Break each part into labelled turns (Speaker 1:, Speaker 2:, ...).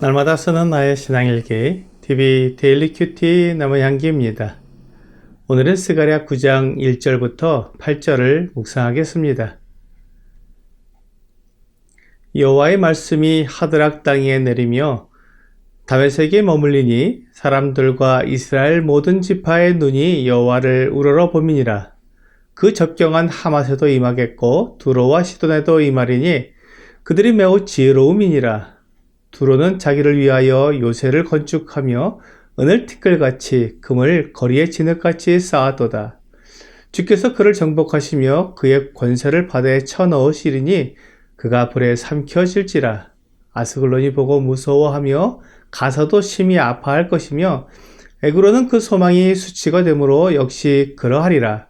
Speaker 1: 날마다 쓰는 나의 신앙일기 TV 데일리 큐티 남은향기입니다. 오늘은 스가랴 9장 1절부터 8절을 묵상하겠습니다. 여호와의 말씀이 하드락 땅에 내리며 다윗에게 머물리니 사람들과 이스라엘 모든 지파의 눈이 여호와를 우러러 보미니라. 그 적경한 하맛에도 임하겠고 두로와 시돈에도 임하리니 그들이 매우 지혜로움이니라. 두로는 자기를 위하여 요새를 건축하며 은을 티끌같이 금을 거리에 진흙같이 쌓았도다. 주께서 그를 정복하시며 그의 권세를 바다에 쳐넣으시리니 그가 불에 삼켜질지라. 아스글론이 보고 무서워하며 가사도 심히 아파할 것이며 에그로는 그 소망이 수치가 되므로 역시 그러하리라.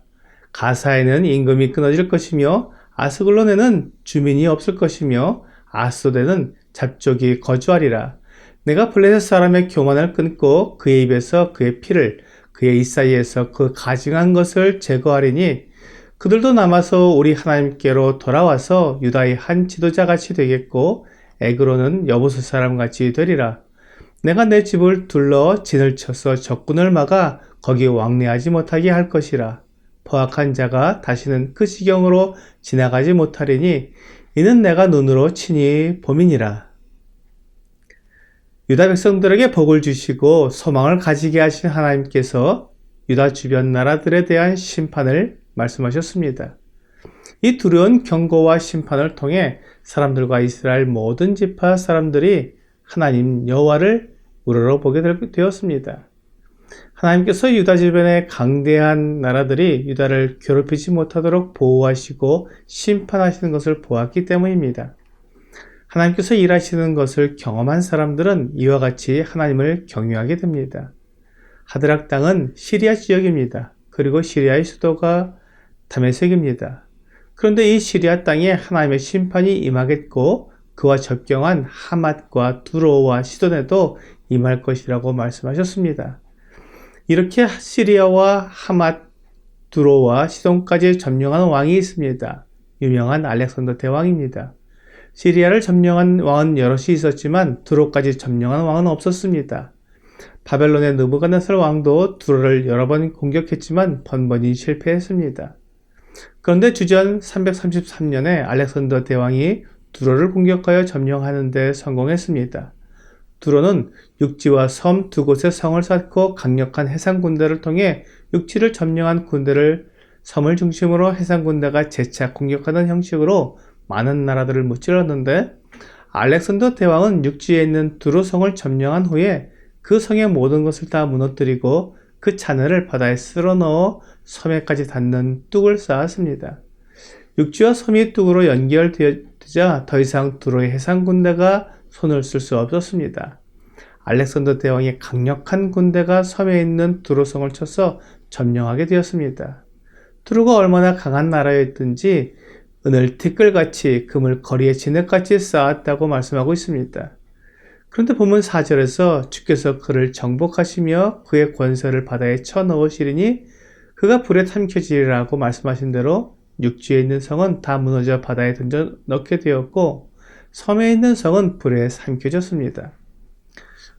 Speaker 1: 가사에는 임금이 끊어질 것이며 아스글론에는 주민이 없을 것이며 아스돗에는 잡족이 거주하리라. 내가 블레셋 사람의 교만을 끊고 그의 입에서 그의 피를 그의 입 사이에서 그 가증한 것을 제거하리니 그들도 남아서 우리 하나님께로 돌아와서 유다의 한 지도자같이 되겠고 에그로는 여부수 사람같이 되리라. 내가 내 집을 둘러 진을 쳐서 적군을 막아 거기 왕래하지 못하게 할 것이라. 포악한 자가 다시는 그 지경으로 지나가지 못하리니 이는 내가 눈으로 친히 봄이니라. 유다 백성들에게 복을 주시고 소망을 가지게 하신 하나님께서 유다 주변 나라들에 대한 심판을 말씀하셨습니다. 이 두려운 경고와 심판을 통해 사람들과 이스라엘 모든 지파 사람들이 하나님 여호와를 우러러보게 되었습니다. 하나님께서 유다 주변의 강대한 나라들이 유다를 괴롭히지 못하도록 보호하시고 심판하시는 것을 보았기 때문입니다. 하나님께서 일하시는 것을 경험한 사람들은 이와 같이 하나님을 경외하게 됩니다. 하드락 땅은 시리아 지역입니다. 그리고 시리아의 수도가 다메섹입니다. 그런데 이 시리아 땅에 하나님의 심판이 임하겠고 그와 접경한 하맛과 두로와 시돈에도 임할 것이라고 말씀하셨습니다. 이렇게 시리아와 하맛, 두로와 시돈까지 점령한 왕이 있습니다. 유명한 알렉산더 대왕입니다. 시리아를 점령한 왕은 여럿이 있었지만 두로까지 점령한 왕은 없었습니다. 바벨론의 느부갓네살 왕도 두로를 여러 번 공격했지만 번번이 실패했습니다. 그런데 주전 333년에 알렉산더 대왕이 두로를 공격하여 점령하는 데 성공했습니다. 두로는 육지와 섬 두 곳에 성을 쌓고 강력한 해상 군대를 통해 육지를 점령한 군대를 섬을 중심으로 해상 군대가 재차 공격하는 형식으로 많은 나라들을 무찔렀는데 알렉산더 대왕은 육지에 있는 두로 성을 점령한 후에 그 성의 모든 것을 다 무너뜨리고 그 잔해를 바다에 쓸어 넣어 섬에까지 닿는 뚝을 쌓았습니다. 육지와 섬이 뚝으로 연결되자 더 이상 두로의 해상 군대가 손을 쓸 수 없었습니다. 알렉산더 대왕의 강력한 군대가 섬에 있는 두로성을 쳐서 점령하게 되었습니다. 두로가 얼마나 강한 나라였든지 은을 티끌같이 금을 거리에 진흙같이 쌓았다고 말씀하고 있습니다. 그런데 본문 4절에서 주께서 그를 정복하시며 그의 권세를 바다에 쳐넣으시리니 그가 불에 삼켜지리라고 말씀하신 대로 육지에 있는 성은 다 무너져 바다에 던져 넣게 되었고 섬에 있는 성은 불에 삼켜졌습니다.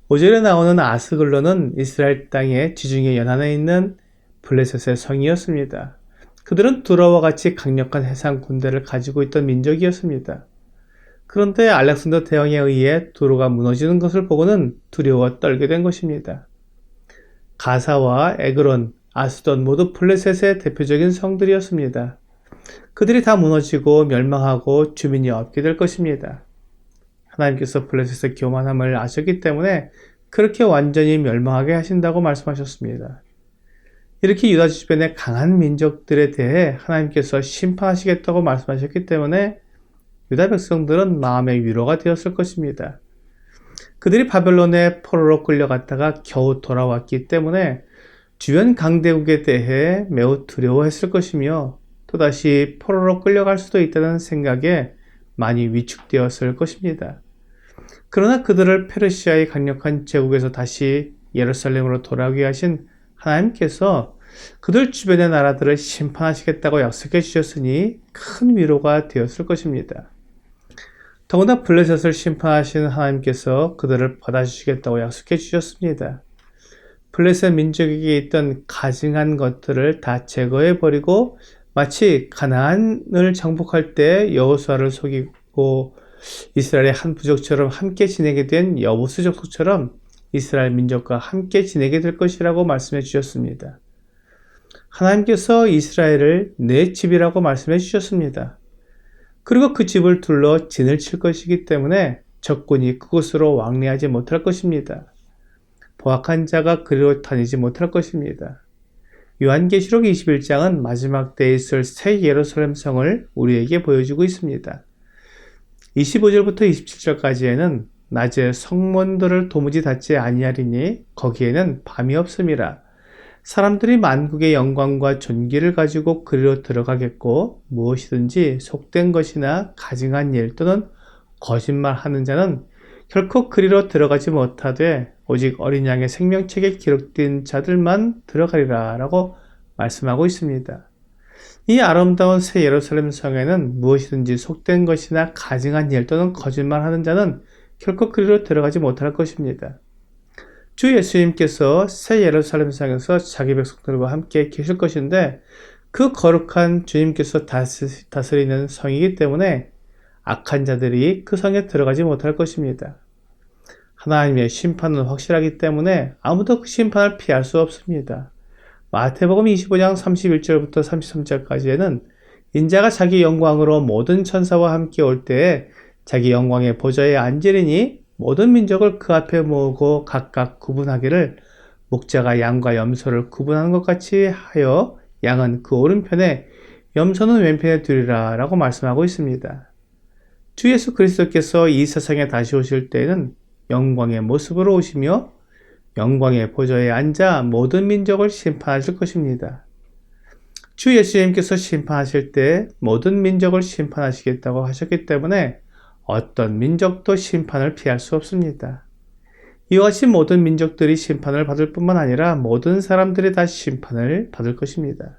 Speaker 1: 5절에 나오는 아스글론은 이스라엘 땅의 지중해 연안에 있는 블레셋의 성이었습니다. 그들은 두로와 같이 강력한 해상 군대를 가지고 있던 민족이었습니다. 그런데 알렉산더 대왕에 의해 두로가 무너지는 것을 보고는 두려워 떨게 된 것입니다. 가사와 에그론, 아스돈 모두 블레셋의 대표적인 성들이었습니다. 그들이 다 무너지고 멸망하고 주민이 없게 될 것입니다. 하나님께서 블레셋의 교만함을 아셨기 때문에 그렇게 완전히 멸망하게 하신다고 말씀하셨습니다. 이렇게 유다 주변의 강한 민족들에 대해 하나님께서 심판하시겠다고 말씀하셨기 때문에 유다 백성들은 마음의 위로가 되었을 것입니다. 그들이 바벨론의 포로로 끌려갔다가 겨우 돌아왔기 때문에 주변 강대국에 대해 매우 두려워했을 것이며 또다시 포로로 끌려갈 수도 있다는 생각에 많이 위축되었을 것입니다. 그러나 그들을 페르시아의 강력한 제국에서 다시 예루살렘으로 돌아오게 하신 하나님께서 그들 주변의 나라들을 심판하시겠다고 약속해 주셨으니 큰 위로가 되었을 것입니다. 더구나 블레셋을 심판하시는 하나님께서 그들을 받아주시겠다고 약속해 주셨습니다. 블레셋 민족에게 있던 가증한 것들을 다 제거해 버리고 마치 가나안을 정복할 때 여호수아를 속이고 이스라엘의 한 부족처럼 함께 지내게 된 여보스 족속처럼 이스라엘 민족과 함께 지내게 될 것이라고 말씀해 주셨습니다. 하나님께서 이스라엘을 내 집이라고 말씀해 주셨습니다. 그리고 그 집을 둘러 진을 칠 것이기 때문에 적군이 그곳으로 왕래하지 못할 것입니다. 포악한 자가 그리로 다니지 못할 것입니다. 요한계시록 21장은 마지막 때에 있을 새 예루살렘 성을 우리에게 보여주고 있습니다. 25절부터 27절까지에는 낮에 성문들을 도무지 닫지 아니하리니 거기에는 밤이 없음이라. 사람들이 만국의 영광과 존귀를 가지고 그리로 들어가겠고 무엇이든지 속된 것이나 가증한 일 또는 거짓말하는 자는 결코 그리로 들어가지 못하되 오직 어린 양의 생명책에 기록된 자들만 들어가리라 라고 말씀하고 있습니다. 이 아름다운 새 예루살렘 성에는 무엇이든지 속된 것이나 가증한 일 또는 거짓말하는 자는 결코 그리로 들어가지 못할 것입니다. 주 예수님께서 새 예루살렘 성에서 자기 백성들과 함께 계실 것인데 그 거룩한 주님께서 다스리는 성이기 때문에 악한 자들이 그 성에 들어가지 못할 것입니다. 하나님의 심판은 확실하기 때문에 아무도 그 심판을 피할 수 없습니다. 마태복음 25장 31절부터 33절까지에는 인자가 자기 영광으로 모든 천사와 함께 올 때에 자기 영광의 보좌에 앉으리니 모든 민족을 그 앞에 모으고 각각 구분하기를 목자가 양과 염소를 구분하는 것 같이 하여 양은 그 오른편에 염소는 왼편에 두리라 라고 말씀하고 있습니다. 주 예수 그리스도께서 이 세상에 다시 오실 때에는 영광의 모습으로 오시며 영광의 보좌에 앉아 모든 민족을 심판하실 것입니다. 주 예수님께서 심판하실 때 모든 민족을 심판하시겠다고 하셨기 때문에 어떤 민족도 심판을 피할 수 없습니다. 이와 같이 모든 민족들이 심판을 받을 뿐만 아니라 모든 사람들이 다 심판을 받을 것입니다.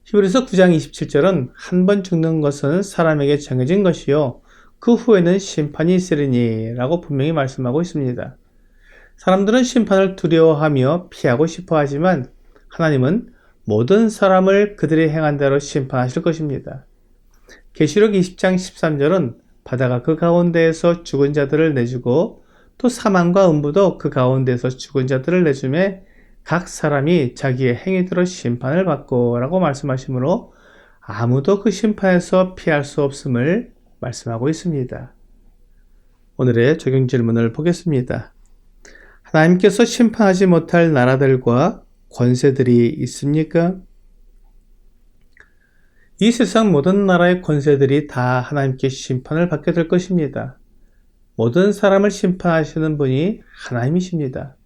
Speaker 1: 히브리서 9장 27절은 한 번 죽는 것은 사람에게 정해진 것이요 그 후에는 심판이 있으리니 라고 분명히 말씀하고 있습니다. 사람들은 심판을 두려워하며 피하고 싶어 하지만 하나님은 모든 사람을 그들이 행한 대로 심판하실 것입니다. 계시록 20장 13절은 바다가 그 가운데에서 죽은 자들을 내주고 또 사망과 음부도 그 가운데에서 죽은 자들을 내주매 각 사람이 자기의 행위대로 심판을 받고 라고 말씀하시므로 아무도 그 심판에서 피할 수 없음을 말씀하고 있습니다. 오늘의 적용 질문을 보겠습니다. 하나님께서 심판하지 못할 나라들과 권세들이 있습니까? 이 세상 모든 나라의 권세들이 다 하나님께 심판을 받게 될 것입니다. 모든 사람을 심판하시는 분이 하나님이십니다.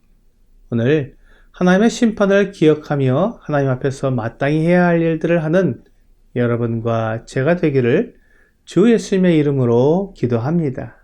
Speaker 1: 오늘 하나님의 심판을 기억하며 하나님 앞에서 마땅히 해야 할 일들을 하는 여러분과 제가 되기를 주 예수님의 이름으로 기도합니다.